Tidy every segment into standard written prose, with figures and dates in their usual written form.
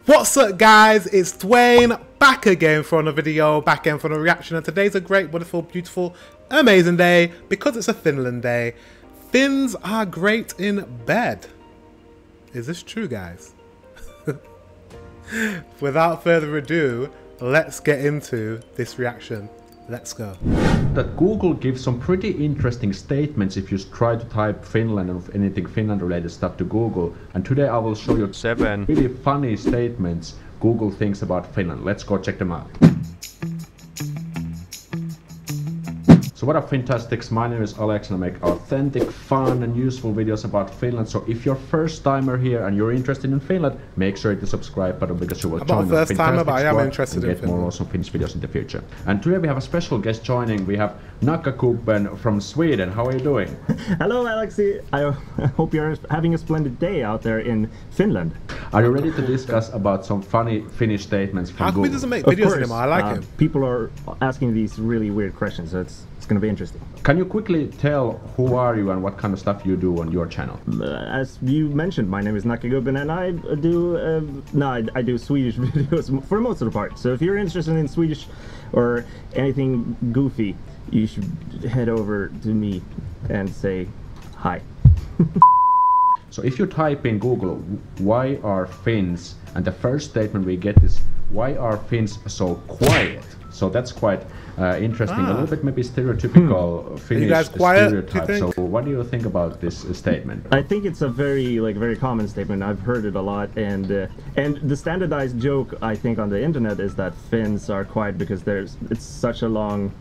What's up guys, it's Dwayne back again for another video, back again for a reaction, and today's a great, wonderful, beautiful, amazing day because it's a Finland day. Finns are great in bed. Is this true guys? Without further ado, let's get into this reaction. Let's go. That Google gives some pretty interesting statements if you try to type Finland or anything Finland related stuff to Google, and today I will show you 7 really funny statements Google thinks about Finland. Let's go check them out. So what up Fantastics, my name is Alex and I make authentic, fun and useful videos about Finland. So if you're first timer here and you're interested in Finland, make sure to subscribe button because you will join the first timer, but I am squad interested and in get more awesome Finnish videos in the future. And today we have a special guest joining. We have Nakkakuben from Sweden. How are you doing? Hello Alexi, I hope you're having a splendid day out there in Finland. Are you ready to discuss about some funny Finnish statements from How come he Google? doesn't make videos anymore? I like him. People are asking these really weird questions, so it's going to be interesting. Can you quickly tell who are you and what kind of stuff you do on your channel? As you mentioned, my name is Nakkakuben and I do Swedish videos for most of the part. So if you're interested in Swedish or anything goofy, you should head over to me and say hi. So if you type in Google, why are Finns, and the first statement we get is, why are Finns so quiet? So that's quite interesting, a little bit maybe stereotypical Finnish stereotype. So what do you think about this statement? I think it's a very common statement. I've heard it a lot, and the standardized joke I think on the internet is that Finns are quiet because it's such a long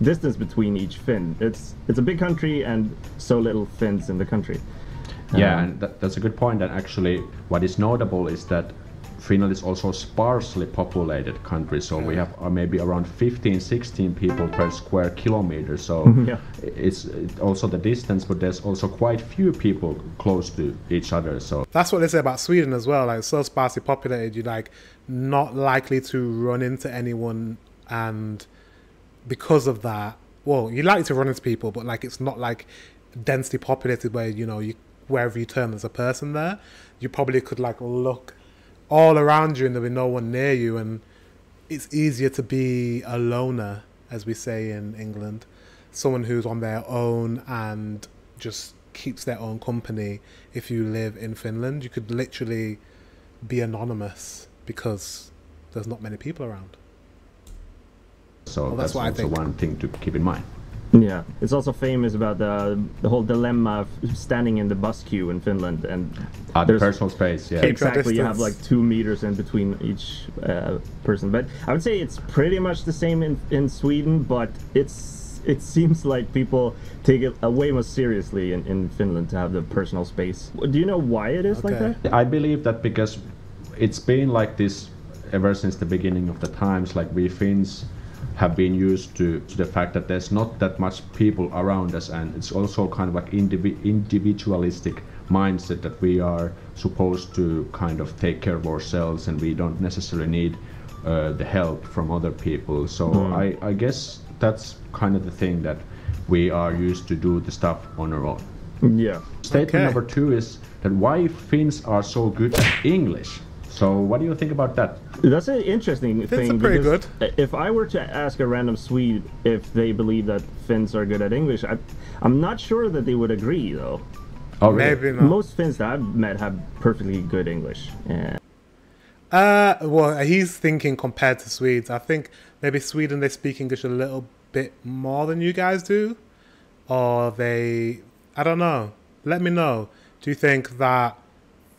distance between each Finn. It's a big country and so little Finns in the country. Yeah, and that's a good point. And actually, what is notable is that Finland is also a sparsely populated country, so we have maybe around 15-16 people per square kilometer. So yeah. it's also the distance, but there's also quite few people close to each other. So that's what they say about Sweden as well. Like, it's so sparsely populated, you're like not likely to run into anyone, and because of that, well, you're likely to run into people, but like it's not like densely populated where wherever you turn there's a person there. You probably could like look all around you and there'll be no one near you, and it's easier to be a loner, as we say in England, someone who's on their own and just keeps their own company. If you live in Finland, you could literally be anonymous because there's not many people around. So well, that's also one thing to keep in mind. Yeah, it's also famous about the whole dilemma of standing in the bus queue in Finland, and the personal space. Yeah, exactly. You have like 2 meters in between each person. But I would say it's pretty much the same in Sweden, but it seems like people take it way more seriously in Finland to have the personal space. Do you know why it is like that? I believe that because it's been like this ever since the beginning of the times. Like we Finns have been used to the fact that there's not that much people around us, and it's also kind of like individualistic mindset that we are supposed to kind of take care of ourselves and we don't necessarily need the help from other people. So I guess that's kind of the thing, that we are used to do the stuff on our own. Yeah. Statement number 2 is that why Finns are so good at English. So what do you think about that? That's an interesting thing. It's pretty good. If I were to ask a random Swede if they believe that Finns are good at English, I'm not sure that they would agree though. Oh, really? Maybe not. Most Finns that I've met have perfectly good English. Yeah. Well, he's thinking compared to Swedes. I think maybe Sweden, they speak English a little bit more than you guys do, or I don't know. Let me know. Do you think that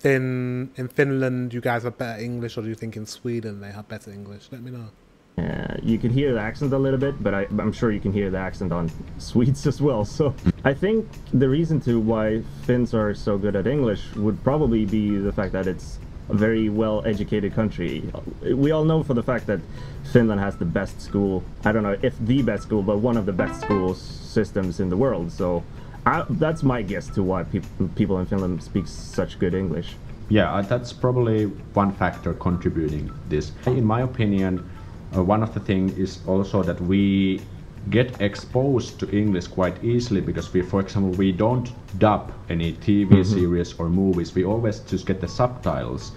in Finland you guys have better English, or do you think in Sweden they have better English? Let me know. You can hear the accent a little bit, but I'm sure you can hear the accent on Swedes as well. So I think the reason to why Finns are so good at English would probably be the fact that it's a very well-educated country. We all know for the fact that Finland has the best school, I don't know if the best school, but one of the best school systems in the world. So that's my guess to why people in Finland speak such good English. Yeah, that's probably one factor contributing this. In my opinion, one of the things is also that we get exposed to English quite easily because we, for example, we don't dub any TV series or movies. We always just get the subtitles.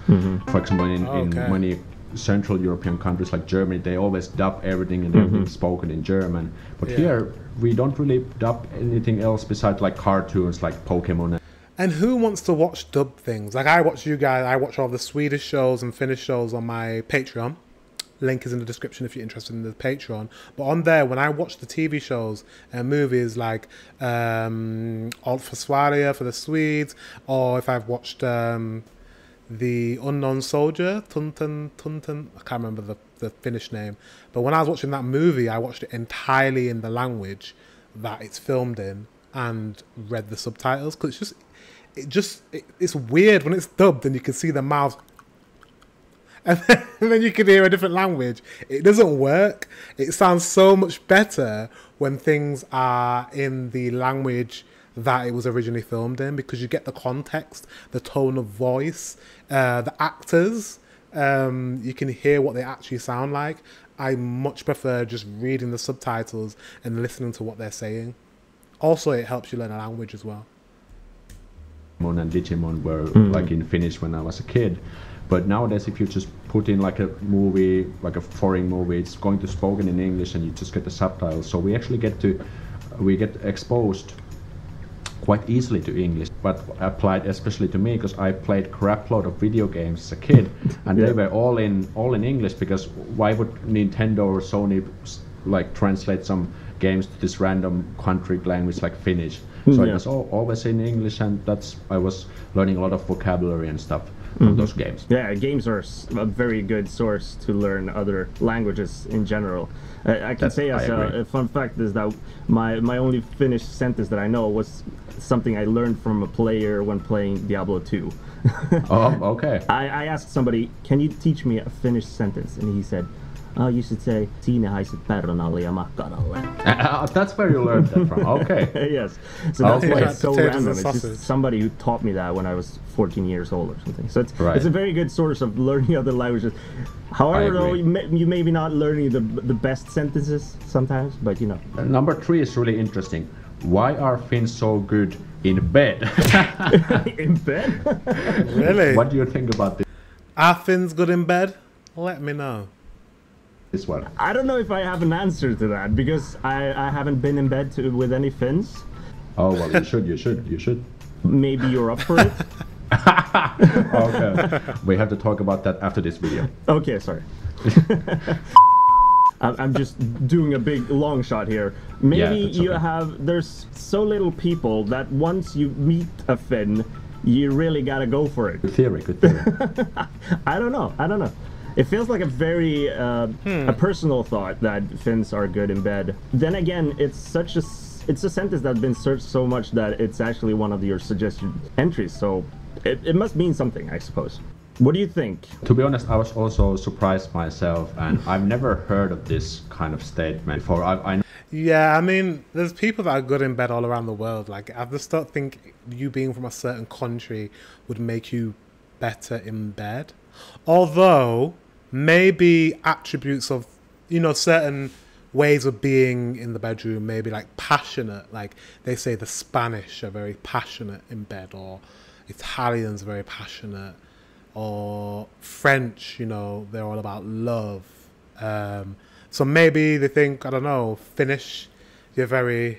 For example, in many Central European countries like Germany, they always dub everything and everything's spoken in German. But here, we don't really dub anything else besides like cartoons like Pokemon. And who wants to watch dub things? Like I watch you guys, I watch all the Swedish shows and Finnish shows on my Patreon. Link is in the description if you're interested in the Patreon. But on there, when I watch the TV shows and movies like Alt för Sverige for the Swedes, or if I've watched The Unknown Soldier, Tunten, I can't remember the Finnish name. But when I was watching that movie, I watched it entirely in the language that it's filmed in and read the subtitles. Because it's weird when it's dubbed and you can see the mouths. And then you can hear a different language. It doesn't work. It sounds so much better when things are in the language that it was originally filmed in, because you get the context, the tone of voice, the actors. You can hear what they actually sound like. I much prefer just reading the subtitles and listening to what they're saying. Also, it helps you learn a language as well. Pokemon and Digimon were like in Finnish when I was a kid. But nowadays, if you just put in like a movie, like a foreign movie, it's going to spoken in English and you just get the subtitles. So we actually get exposed quite easily to English, but applied especially to me because I played crap load of video games as a kid, and they were all in English, because why would Nintendo or Sony like translate some games to this random country language like Finnish? So it was always in English, and I was learning a lot of vocabulary and stuff from those games. Yeah, games are a very good source to learn other languages in general. I can say as a fun fact is that my only Finnish sentence that I know was something I learned from a player when playing Diablo 2. Oh, okay. I asked somebody, can you teach me a Finnish sentence? And he said, oh, you should say, siinä haiset perunalle ja makkaralle. That's where you learned that from. Okay. Yes. So that's why it's so random. It's just somebody who taught me that when I was 14 years old or something. So it's a very good source of learning other languages. However, though, you maybe not learning the best sentences sometimes, but you know. Number 3 is really interesting. Why are Finns so good in bed? In bed? Really? What do you think about this? Are Finns good in bed? Let me know. This one. I don't know if I have an answer to that, because I haven't been in bed with any Finns. Oh, well, you should. Maybe you're up for it? Okay. We have to talk about that after this video. Okay, sorry. I'm just doing a big long shot here. Maybe there's so little people that once you meet a Finn, you really gotta go for it. Good theory. I don't know. It feels like a very a personal thought that Finns are good in bed. Then again, it's a sentence that's been searched so much that it's actually one of your suggested entries. So it must mean something, I suppose. What do you think? To be honest, I was also surprised myself, and I've never heard of this kind of statement before. Yeah, I mean, there's people that are good in bed all around the world. Like, I just don't think you being from a certain country would make you better in bed. Although, maybe attributes of, certain ways of being in the bedroom, maybe like passionate. Like, they say the Spanish are very passionate in bed, or Italians are very passionate, or French, they're all about love. So maybe they think, I don't know, Finnish, you're very,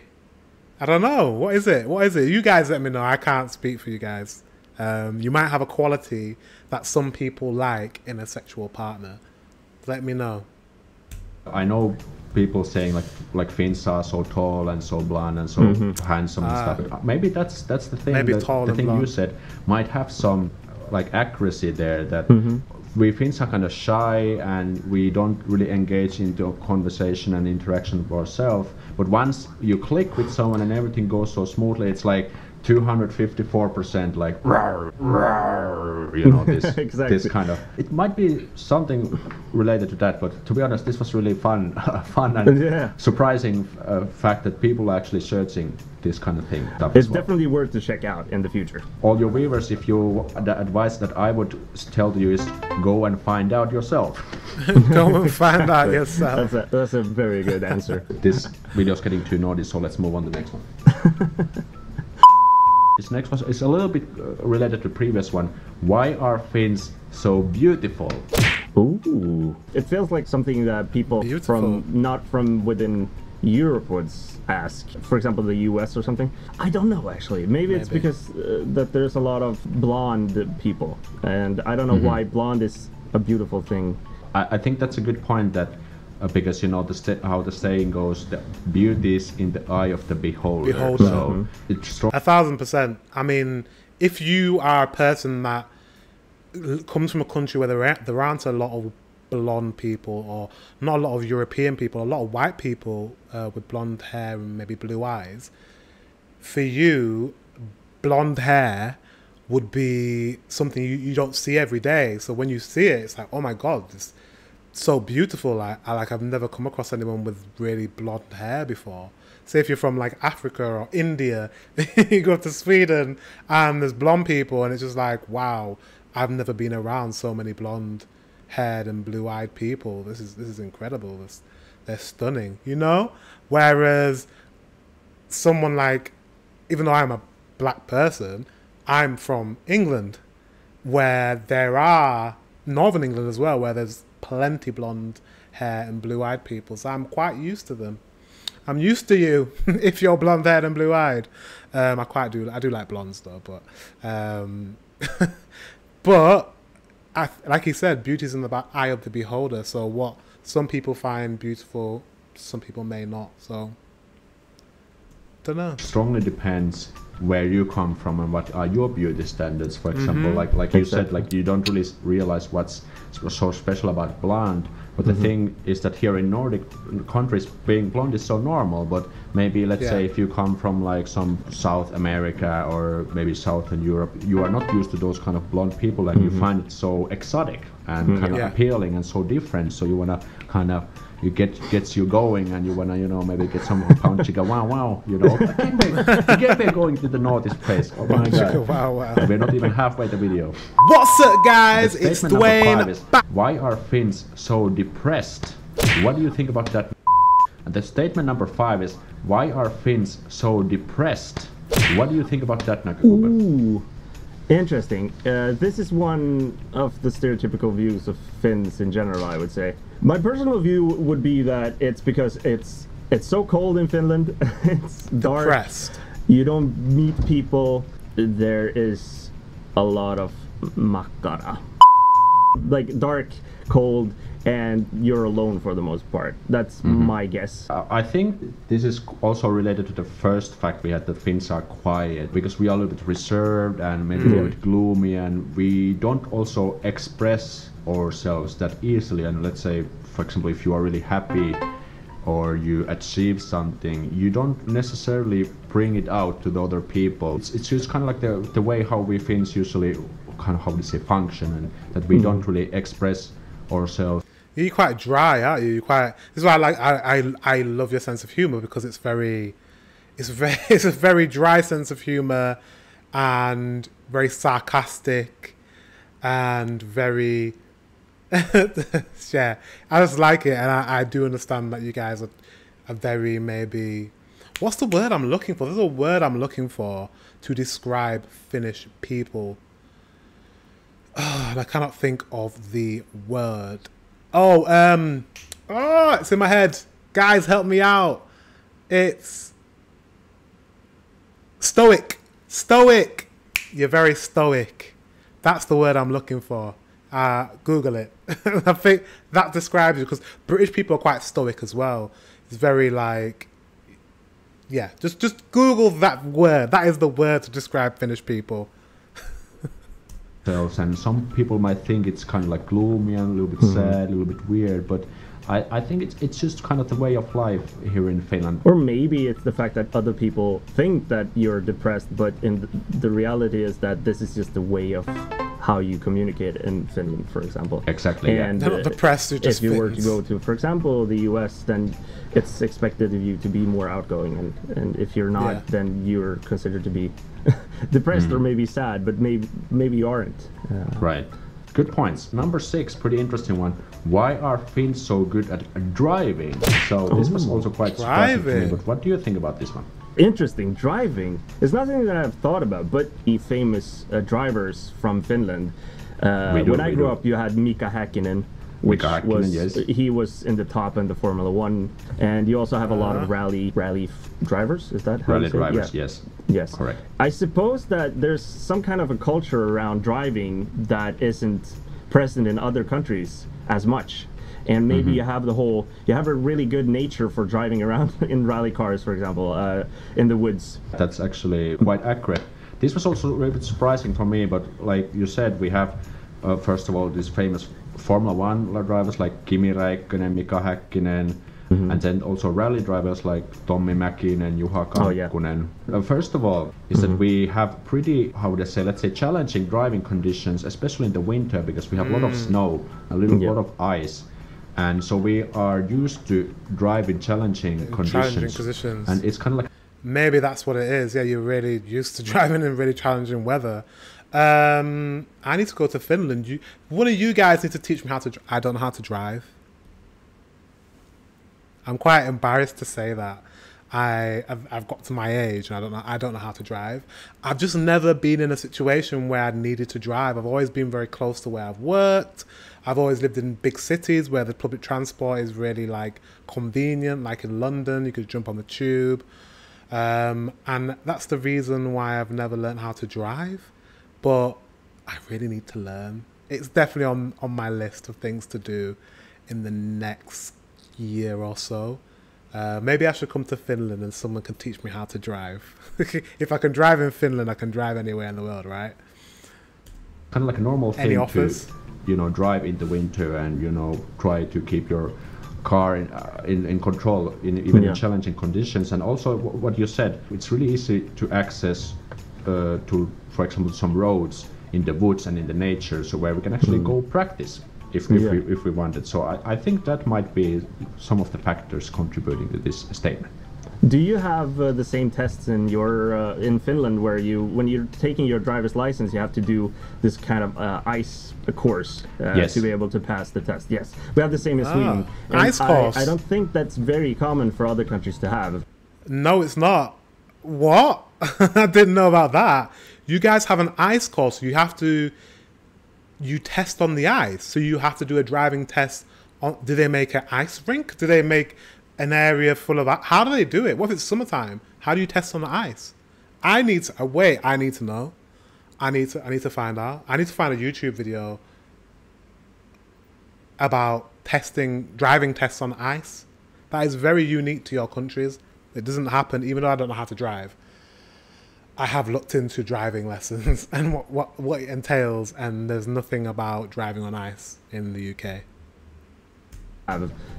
I don't know, what is it? You guys let me know. I can't speak for you guys. You might have a quality that some people like in a sexual partner. Let me know. I know people saying like Finns are so tall and so blonde and so handsome and stuff. Maybe that's the thing. Maybe tall the and thing blonde. You said might have some like accuracy there, that we Finns are kind of shy and we don't really engage into a conversation and interaction with ourselves. But once you click with someone and everything goes so smoothly, it's like 254%, like rawr, rawr, this exactly. This kind of. It might be something related to that, but to be honest, this was really fun and surprising fact that people are actually searching this kind of thing. It's definitely worth to check out in the future. All your viewers, if you the advice that I would tell to you is go and find out yourself. Go and find out yourself. That's a very good answer. This video's getting too naughty, so let's move on to the next one. This next one is a little bit related to the previous one. Why are Finns so beautiful? Ooh. It feels like something that people not from within Europe would ask. For example, the US or something. I don't know, actually. Maybe it's because that there's a lot of blonde people. And I don't know why blonde is a beautiful thing. I think that's a good point, that because, you know, how the saying goes, that beauty is in the eye of the beholder. So it's strong. 1,000%. I mean, if you are a person that comes from a country where there aren't a lot of blonde people, or not a lot of European people, a lot of white people with blonde hair and maybe blue eyes, for you, blonde hair would be something you don't see every day. So when you see it, it's like, oh my God, it's so beautiful. I've never come across anyone with really blonde hair before. Say if you're from like Africa or India, you go to Sweden and there's blonde people, and it's just like, wow, I've never been around so many blonde haired and blue-eyed people. This is incredible. They're stunning, you know? Whereas someone like, even though I'm a black person, I'm from England, where there are, Northern England as well, where there's plenty blonde hair and blue-eyed people. So I'm quite used to them. I'm used to you if you're blonde-haired and blue-eyed. I do like blondes though, but but like he said, beauty is in the eye of the beholder. So what some people find beautiful, some people may not. So, don't know. Strongly depends where you come from and what are your beauty standards. For example, like you said, like you don't really realize what's so special about blonde. But the thing is that here in Nordic countries, being blonde is so normal. But maybe, let's say, if you come from like some South America or maybe Southern Europe, you are not used to those kind of blonde people, and you find it so exotic and kind of appealing and so different. So you wanna kind of, gets you going, and you wanna, you know, maybe get some pound chicken, wow, you know. Again, we're going to the Northeast place. Oh my God. Wow. We're not even halfway the video. What's up, guys? It's Dwayne. Why are Finns so depressed? What do you think about that? And the statement number 5 is, why are Finns so depressed? What do you think about that, Nakakuba? Ooh, interesting. This is one of the stereotypical views of Finns in general, I would say. My personal view would be that it's because it's so cold in Finland. It's dark. Depressed. You don't meet people. There is a lot of makkara. Like dark, cold, and you're alone for the most part. That's my guess. I think this is also related to the first fact we had, that Finns are quiet, because we are a little bit reserved and maybe a little bit gloomy, and we don't also express ourselves that easily. And let's say, for example, if you are really happy or you achieve something, you don't necessarily bring it out to the other people. It's just kind of like the way how we Finns usually kind of, how we say, function, and that we don't really express ourselves. You're quite dry, aren't you? This is why I love your sense of humor, because it's a very dry sense of humor, and very sarcastic, and very yeah. I just like it, and I do understand that you guys are very, maybe, what's the word I'm looking for? There's a word I'm looking for to describe Finnish people. And I cannot think of the word. It's in my head. Guys, help me out. It's stoic. Stoic. You're very stoic. That's the word I'm looking for. Google it. I think that describes you, because British people are quite stoic as well. It's very like, yeah, just Google that word. That is the word to describe Finnish people. And some people might think it's kind of like gloomy and a little bit sad, a little bit weird, but I think it's just kind of the way of life here in Finland. Or maybe it's the fact that other people think that you're depressed, but in the reality is that this is just the way of how you communicate in Finland, for example. Exactly. And they're not depressed, they're just if you were to go to, for example, the US, then it's expected of you to be more outgoing, and if you're not, then you're considered to be depressed or maybe sad, but maybe you aren't. Right. Good points. Number 6, pretty interesting one. Why are Finns so good at driving? So this was also quite surprising to me, but what do you think about this one? Interesting. Driving is nothing that I've thought about, but the famous drivers from Finland. When I grew up, you had Mika Häkkinen, which he was in the top in the Formula 1, and you also have a lot of rally drivers. Is that how rally you say drivers? Yeah. Yes, correct. I suppose that there's some kind of a culture around driving that isn't present in other countries as much. And maybe you have a really good nature for driving around in rally cars, for example, in the woods. That's actually quite accurate. This was also a little bit surprising for me, but like you said, we have, first of all, these famous Formula 1 drivers like Kimi Räikkönen, Mika Häkkinen, and then also rally drivers like Tommi Mäkinen, Juha Kankkunen. First of all, is that we have pretty, how would I say, let's say challenging driving conditions, especially in the winter, because we have a lot of snow, a lot of ice. And so we are used to drive in challenging conditions. And it's kind of like... Maybe that's what it is. Yeah, you're really used to driving in really challenging weather. I need to go to Finland. One of you guys need to teach me how to... I don't know how to drive. I'm quite embarrassed to say that. I've got to my age and I don't know how to drive. I've just never been in a situation where I needed to drive. I've always been very close to where I've worked. I've always lived in big cities where the public transport is really like convenient, like in London, you could jump on the tube. And that's the reason why I've never learned how to drive. But I really need to learn. It's definitely on my list of things to do in the next year or so. Maybe I should come to Finland and someone can teach me how to drive. If I can drive in Finland, I can drive anywhere in the world, right? Kind of like a normal thing to, drive in the winter and, try to keep your car in control in challenging conditions. And also what you said, it's really easy to access to, for example, some roads in the woods and in the nature, so where we can actually go practice if we wanted. So I think that might be some of the factors contributing to this statement. Do you have the same tests in in Finland, where when you're taking your driver's license, you have to do this kind of ice course to be able to pass the test? Yes, we have the same in Sweden. Ice course. I don't think that's very common for other countries to have. No, it's not. What? I didn't know about that. You guys have an ice course. You test on the ice. So you have to do a driving test. Do they make an ice rink? Do they make an area full of... How do they do it? What if it's summertime? How do you test on the ice? I need to know. I need to find out. I need to find a YouTube video about driving tests on ice. That is very unique to your countries. It doesn't happen, even though I don't know how to drive. I have looked into driving lessons and what it entails, and there's nothing about driving on ice in the UK.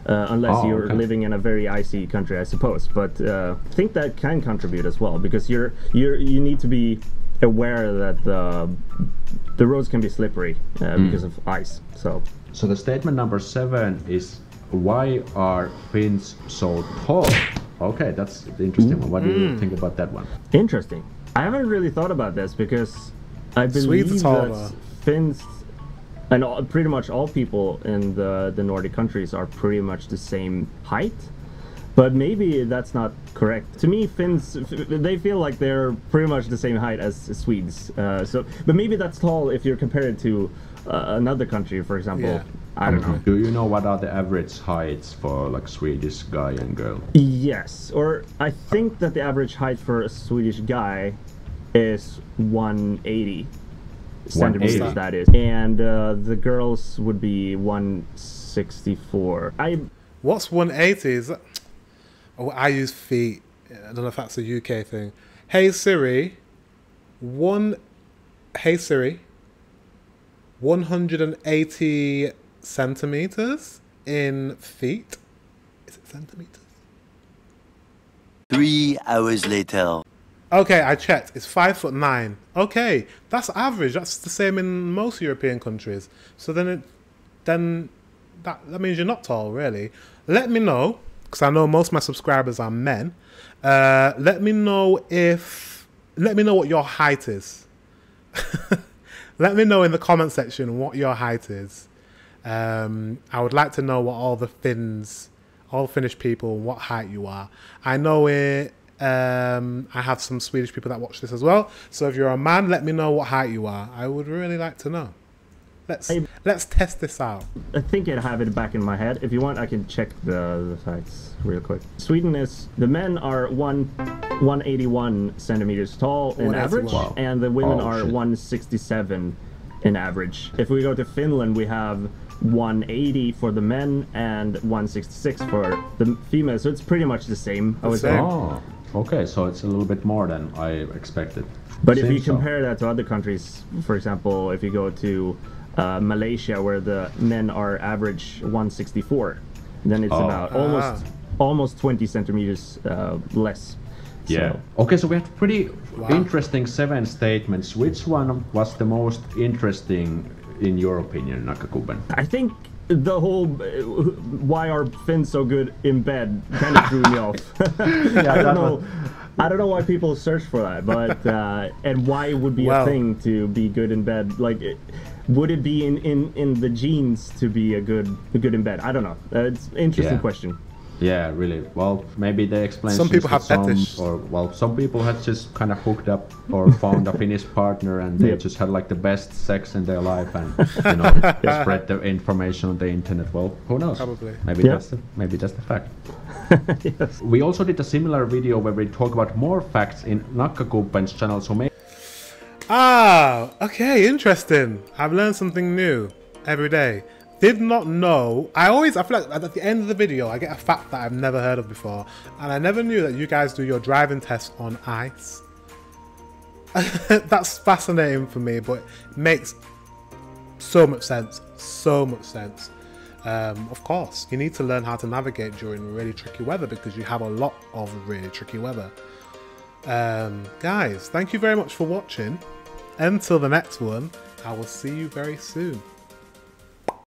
Unless you're living in a very icy country, I suppose. But I think that can contribute as well, because you need to be aware that the roads can be slippery because of ice. So the statement number 7 is, why are Finns so tall? Okay, that's the interesting one. What do you think about that one? Interesting. I haven't really thought about this, because I believe that Finns and pretty much all people in the Nordic countries are pretty much the same height. But maybe that's not correct. To me, Finns, they feel like they're pretty much the same height as Swedes. But maybe that's tall if you're compared to another country, for example. Yeah. I don't know. Do you know what are the average heights for like Swedish guy and girl? Yes, or I think that the average height for a Swedish guy is 180 centimeters, that is. And the girls would be 164. What's 180? I use feet. I don't know if that's a UK thing. Hey Siri, 180 centimeters in feet. Is it centimeters? 3 hours later. Okay, I checked. It's 5'9". Okay, that's average. That's the same in most European countries. So then that means you're not tall, really. Let me know, because I know most of my subscribers are men. Let me know what your height is. Let me know in the comment section what your height is. I would like to know what all the Finnish people, what height you are. I know I have some Swedish people that watch this as well. So if you're a man, let me know what height you are. I would really like to know. Let's test this out. I think I have it back in my head. If you want, I can check the facts real quick. Sweden is, the men are 181 centimeters tall in average, Wow. and the women are 167 in average. If we go to Finland, we have 180 for the men and 166 for the females. So it's pretty much the same, I would say. Oh, okay, so it's a little bit more than I expected. But if you compare that to other countries, for example, if you go to Malaysia, where the men are average 164, then it's about almost 20 centimeters less. Yeah. So. Okay, so we have pretty interesting 7 statements. Which one was the most interesting in your opinion, Nakkakuben? I think the whole why are Finns so good in bed kind of threw me off. I don't know why people search for that, but and why it would be a thing to be good in bed. Like, would it be in the genes to be a good in bed? I don't know. It's an interesting question. Yeah, really. Well, maybe they explain. Some people have fetish, or some people had just kind of hooked up or found a Finnish partner, and they just had like the best sex in their life, and spread the information on the internet. Well, who knows? Probably. Maybe that's the fact. Yes. We also did a similar video where we talk about more facts in Nakkakuben's channel. So maybe. Okay, interesting. I've learned something new every day. Did not know. I feel like at the end of the video, I get a fact that I've never heard of before. And I never knew that you guys do your driving test on ice. That's fascinating for me, but it makes so much sense. So much sense. Of course, you need to learn how to navigate during really tricky weather because you have a lot of really tricky weather. Guys, thank you very much for watching. Until the next one, I will see you very soon.